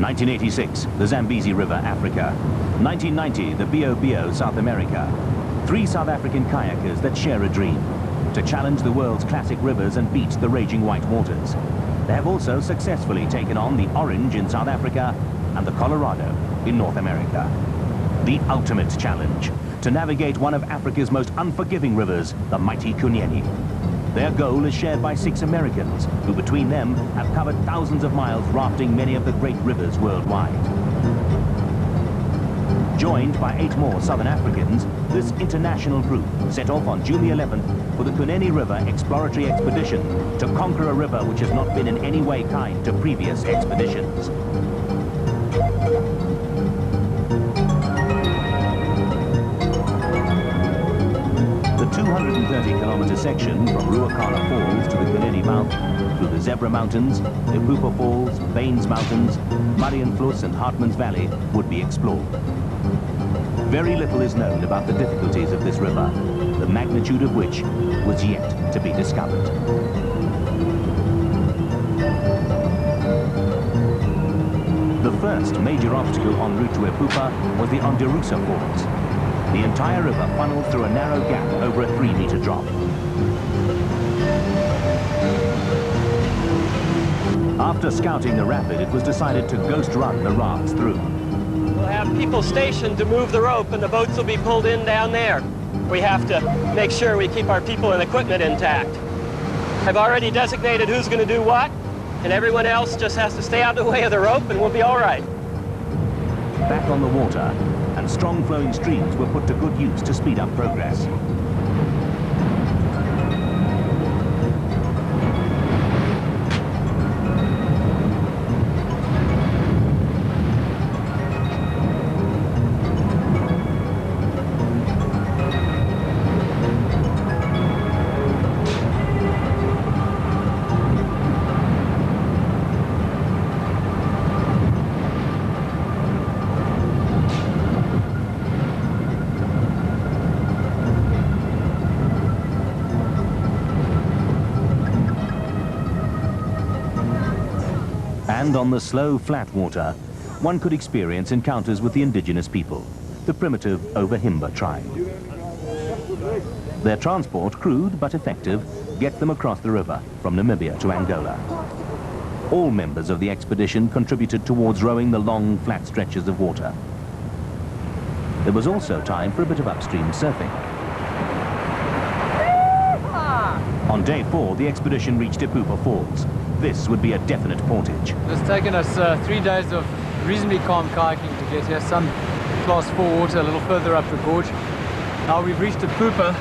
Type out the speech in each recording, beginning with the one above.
1986, the Zambezi River, Africa. 1990, the Bio, South America. Three South African kayakers that share a dream: to challenge the world's classic rivers and beat the raging white waters. They have also successfully taken on the Orange in South Africa and the Colorado in North America. The ultimate challenge: to navigate one of Africa's most unforgiving rivers, the mighty Kunene. Their goal is shared by 6 Americans, who between them have covered thousands of miles rafting many of the great rivers worldwide. Joined by 8 more Southern Africans, this international group set off on June the 11th for the Kunene River exploratory expedition to conquer a river which has not been in any way kind to previous expeditions. The 230-kilometer section from Ruacana Falls to the Kunene mouth, through the Zebra Mountains, Epupa Falls, Baines Mountains, Marienfluss and Hartmann's Valley would be explored. Very little is known about the difficulties of this river, the magnitude of which was yet to be discovered. The first major obstacle en route to Epupa was the Onderusa Falls. The entire river funneled through a narrow gap over a 3-meter drop. After scouting the rapid, it was decided to ghost run the rafts through. We'll have people stationed to move the rope, and the boats will be pulled in down there. We have to make sure we keep our people and equipment intact. I've already designated who's going to do what, and everyone else just has to stay out of the way of the rope, and we'll be all right. Back on the water, and strong flowing streams were put to good use to speed up progress. And on the slow, flat water, one could experience encounters with the indigenous people, the primitive Ovahimba tribe. Their transport, crude but effective, gets them across the river from Namibia to Angola. All members of the expedition contributed towards rowing the long, flat stretches of water. There was also time for a bit of upstream surfing. On day 4, the expedition reached Epupa Falls. This would be a definite portage. It's taken us 3 days of reasonably calm kayaking to get here. Some class 4 water a little further up the gorge. Now we've reached Epupa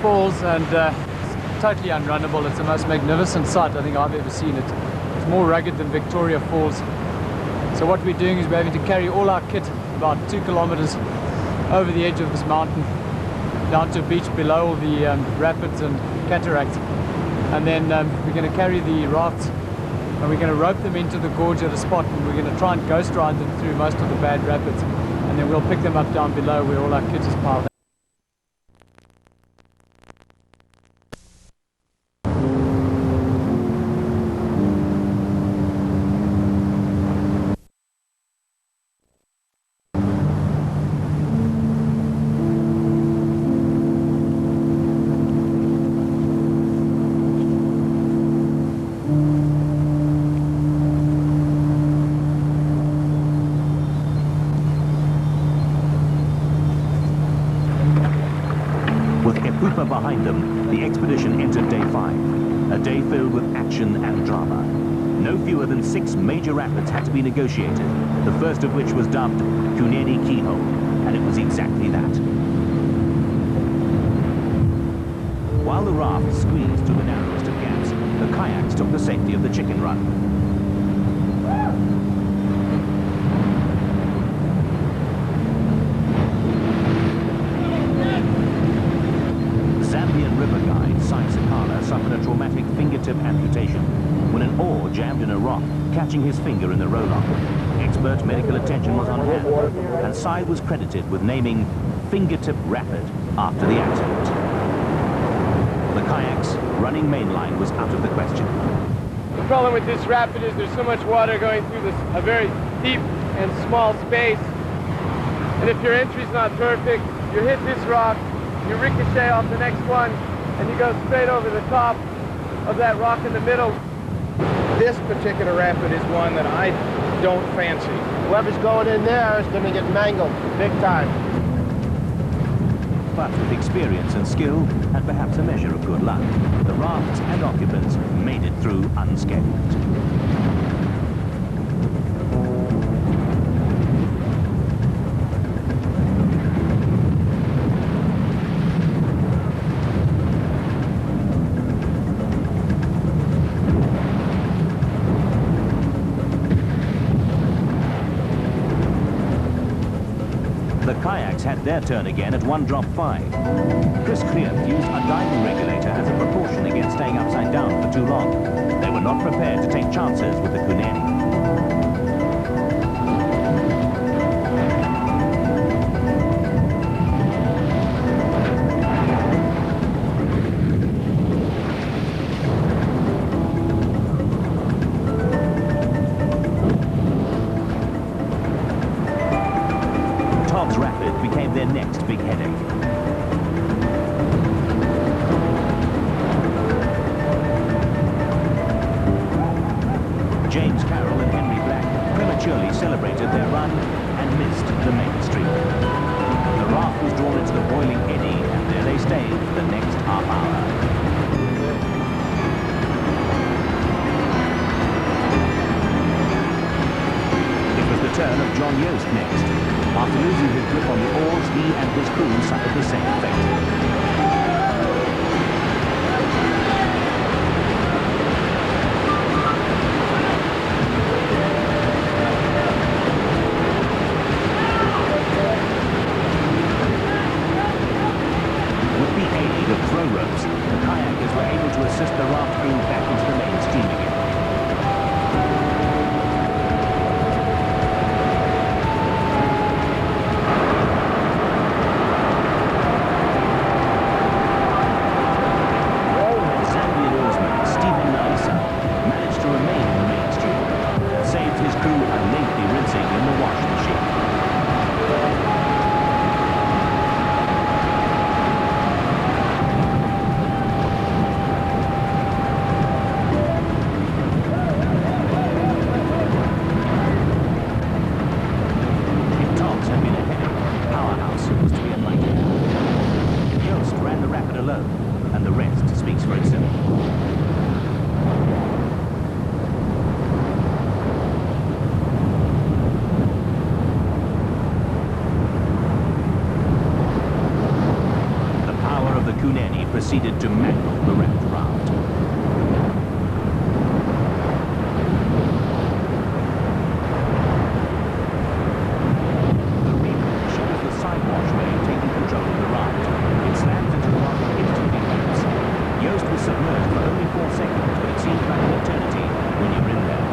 Falls, and it's totally unrunnable. It's the most magnificent sight I think I've ever seen it. It's more rugged than Victoria Falls. So what we're doing is we're having to carry all our kit about 2 kilometers over the edge of this mountain down to a beach below all the rapids and cataracts. And then we're going to carry the rafts, and we're going to rope them into the gorge at a spot, and we're going to try and ghost ride them through most of the bad rapids, and then we'll pick them up down below where all our kit is piled up. Behind them, the expedition entered day 5, a day filled with action and drama. No fewer than 6 major rapids had to be negotiated, the first of which was dubbed Kunene Keyhole, and it was exactly that. While the rafts squeezed through the narrowest of gaps, the kayaks took the safety of the chicken run. Suffered a traumatic fingertip amputation when an oar jammed in a rock, catching his finger in the rowlock. Expert medical attention was on hand, and Sy was credited with naming Fingertip Rapid after the accident. The kayaks running mainline was out of the question. The problem with this rapid is there's so much water going through a very deep and small space. And if your entry's not perfect, you hit this rock, you ricochet off the next one, and you go straight over the top of that rock in the middle. This particular rapid is one that I don't fancy. Whoever's going in there is going to get mangled big time. But with experience and skill, and perhaps a measure of good luck, the rafts and occupants made it through unscathed. The kayaks had their turn again at 1 drop 5. Chris Krief used a diving regulator as a precaution against staying upside down for too long. They were not prepared to take chances with the Kunene. Rapid became their next big headache. James Carroll and Henry Black prematurely celebrated their run and missed the main stream. The raft was drawn into the boiling eddy, and there they stayed for the next half hour. It was the turn of John Yost next. After losing his grip on the oars, he and his crew suffered the same fate. With the aid of throw ropes, the kayakers were able to assist the raft crew back into the main stream again. And the rest speaks for itself. The power of the Kunene proceeded to mangle the wrapped raft. The reef shows the sidewash wave taking control of the raft. It slams into the rock instantly. Yost was submerged for only 4 seconds, but it seems like an eternity when you're in there.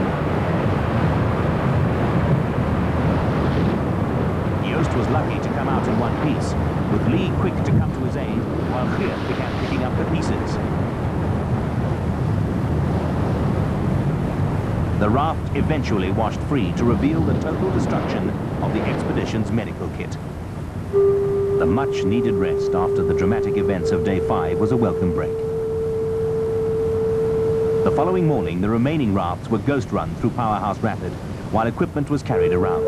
Yost was lucky to come out in one piece, with Lee quick to come to his aid, while Geert began picking up the pieces. The raft eventually washed free to reveal the total destruction of the expedition's medical kit. The much-needed rest after the dramatic events of Day 5 was a welcome break. The following morning, the remaining rafts were ghost run through Powerhouse Rapid, while equipment was carried around.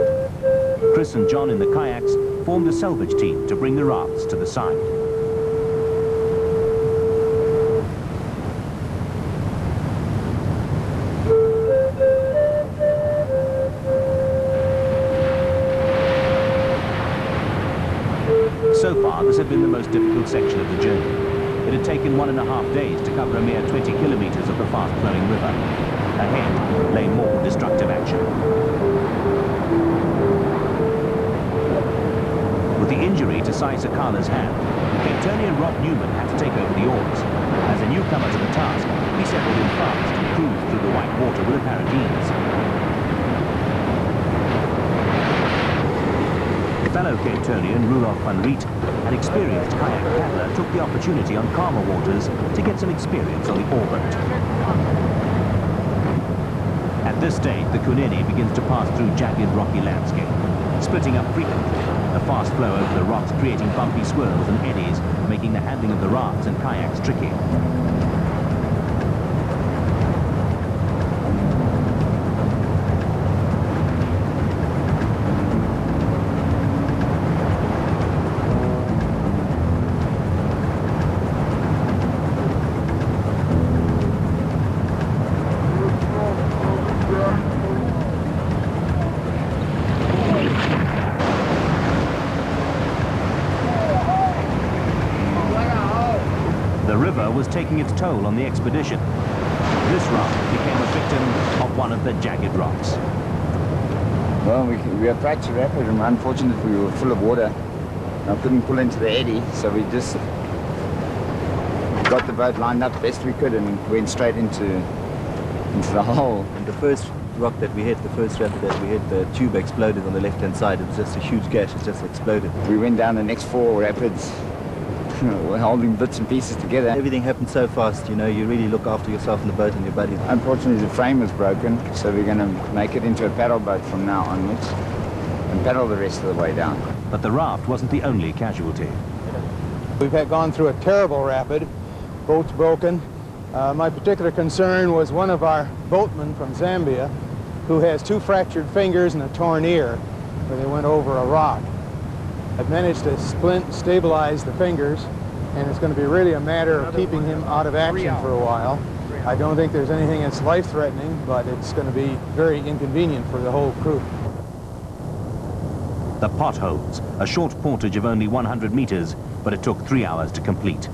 Chris and John in the kayaks formed a salvage team to bring the rafts to the side. So far, this had been the most difficult section of the journey. It had taken 1.5 days to cover a mere 20 kilometers of the fast-flowing river. Ahead lay more destructive action. With the injury to Sai Sakala's hand, Capetonian Rob Newman had to take over the oars. As a newcomer to the task, he settled in fast and cruised through the white water with apparent ease. Fellow Capetonian Rudolf van Riet, an experienced kayak paddler, took the opportunity on calmer waters to get some experience on the oar boat. At this stage, the Kunene begins to pass through jagged rocky landscape, splitting up frequently. The fast flow over the rocks creating bumpy swirls and eddies, making the handling of the rafts and kayaks tricky. The river was taking its toll on the expedition. This raft became a victim of one of the jagged rocks. Well, we approached the rapid and unfortunately we were full of water. I couldn't pull into the eddy, so we just got the boat lined up best we could and went straight into the hole. And the first rock that we hit, the first rapid that we hit, the tube exploded on the left-hand side. It was just a huge gash, it just exploded. We went down the next 4 rapids. We're holding bits and pieces together. Everything happened so fast, you know, you really look after yourself and the boat and your buddies. Unfortunately, the frame was broken, so we're going to make it into a paddle boat from now onwards and paddle the rest of the way down. But the raft wasn't the only casualty. We've gone through a terrible rapid, boats broken. My particular concern was one of our boatmen from Zambia who has 2 fractured fingers and a torn ear where they went over a rock. I've managed to stabilize the fingers, and it's going to be really a matter of keeping him out of action for a while. I don't think there's anything that's life-threatening, but it's going to be very inconvenient for the whole crew. The Potholes, a short portage of only 100 meters, but it took 3 hours to complete.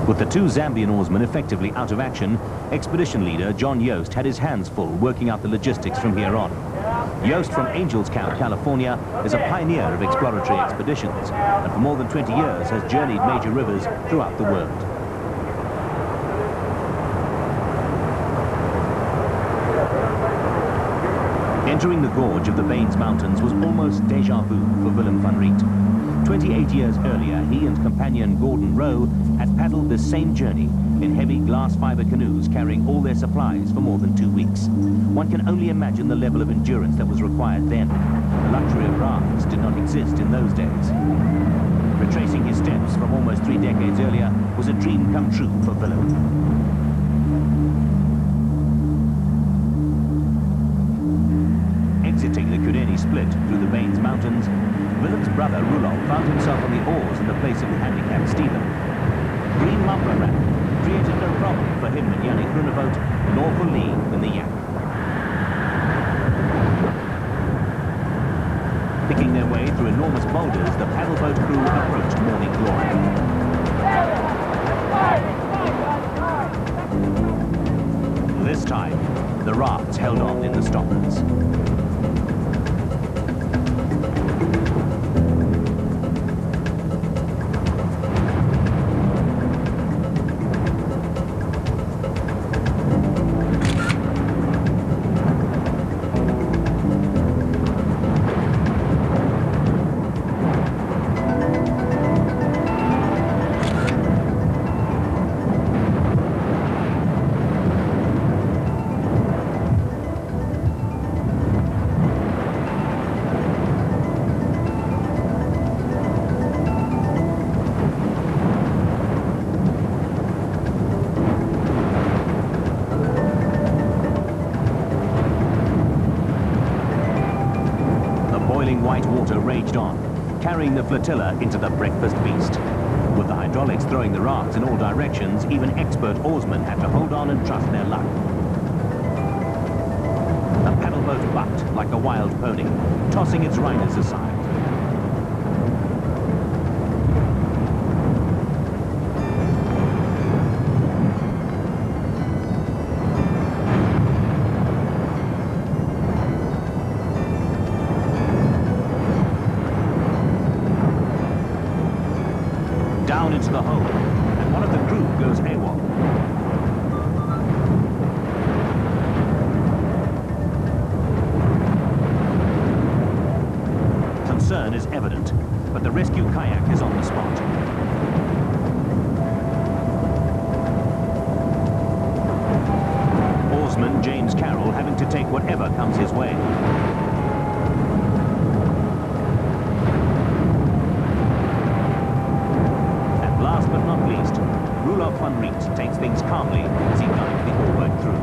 With the 2 Zambian oarsmen effectively out of action, expedition leader John Yost had his hands full working out the logistics from here on. Yost from Angels Camp, California, is a pioneer of exploratory expeditions, and for more than 20 years has journeyed major rivers throughout the world. Entering the gorge of the Baines Mountains was almost déjà vu for Willem van Riet. 28 years earlier, he and companion Gordon Rowe had paddled this same journey in heavy glass fiber canoes carrying all their supplies for more than 2 weeks. One can only imagine the level of endurance that was required then. The luxury of rafts did not exist in those days. Retracing his steps from almost 3 decades earlier was a dream come true for Willem. Exiting the Kunene split through the Baines Mountains, Willem's brother Roelof found himself on the oars in the place of the handicapped Stephen. Green Mamba Rapid created no problem for him and Yannick Groenevoet, nor for Lee in the Yak. Picking their way through enormous boulders, the paddle boat crew approached morning glory. This time, the rafts held on in the stoppers. White water raged on, carrying the flotilla into the breakfast feast. With the hydraulics throwing the rafts in all directions, even expert oarsmen had to hold on and trust their luck. The paddle boat bucked like a wild pony, tossing its riders aside. Down into the hole, and one of the crew goes AWOL. Concern is evident, but the rescue kayak is on the spot. whatever comes his way. And last but not least, Roelof van Riet takes things calmly as he guides the oarwork through.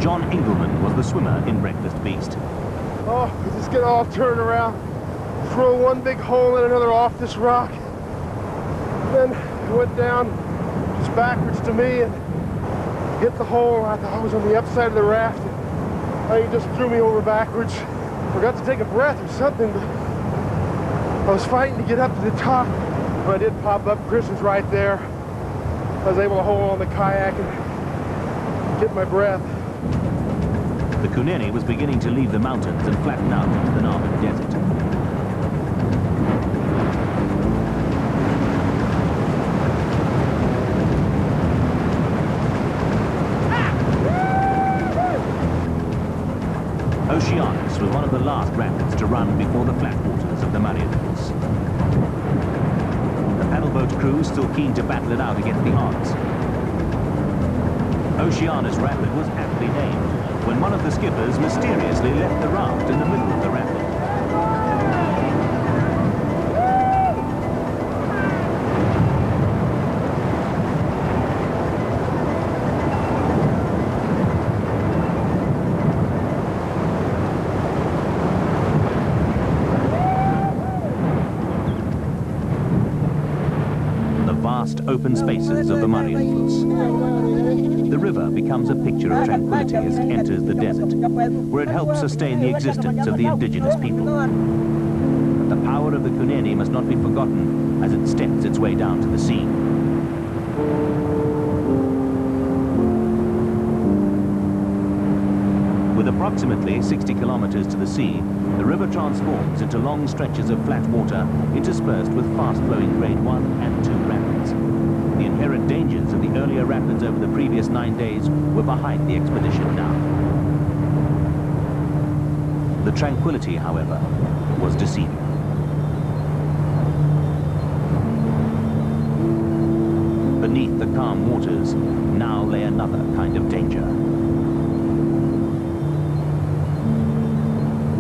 John Engelman was the swimmer in Breakfast Beast. Oh, we just get all turned around, throw one big hole in another off this rock. Then I went down just backwards to me and hit the hole. I thought I was on the upside of the raft. And he just threw me over backwards. Forgot to take a breath or something, but I was fighting to get up to the top. When I did pop up, Chris was right there. I was able to hold on the kayak and get my breath. The Kunene was beginning to leave the mountains and flatten out into the Narvik Desert. Oceanus was one of the last rapids to run before the flat waters of the Marienfels. The paddleboat crew still keen to battle it out against the odds. Oceanus Rapid was aptly named when one of the skippers mysteriously left the raft in the middle of the rapid. The vast open spaces of the Marienfels. The river becomes a picture of tranquility as it enters the desert, where it helps sustain the existence of the indigenous people. But the power of the Kunene must not be forgotten as it steps its way down to the sea. With approximately 60 kilometers to the sea, the river transforms into long stretches of flat water interspersed with fast-flowing grade 1 and 2 rapids. The inherent dangers of the earlier rapids over the previous 9 days were behind the expedition now. The tranquility, however, was deceiving. Beneath the calm waters now lay another kind of danger.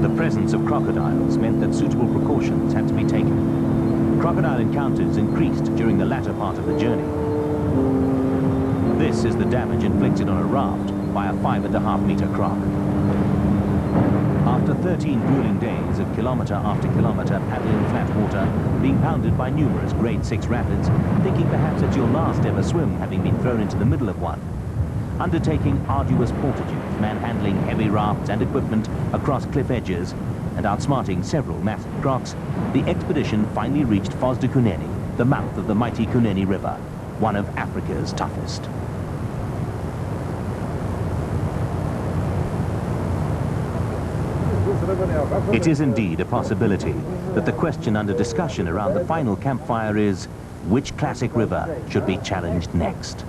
The presence of crocodiles meant that suitable precautions had to be taken. Crocodile encounters increased during the latter part of the journey. This is the damage inflicted on a raft by a 5.5-meter croc. After 13 grueling days of kilometer after kilometer paddling flat water, being pounded by numerous grade 6 rapids, thinking perhaps it's your last ever swim having been thrown into the middle of one, undertaking arduous portages, manhandling heavy rafts and equipment across cliff edges, and outsmarting several massive crocs, the expedition finally reached Foz de Kunene, the mouth of the mighty Kunene River, one of Africa's toughest. It is indeed a possibility that the question under discussion around the final campfire is, which classic river should be challenged next?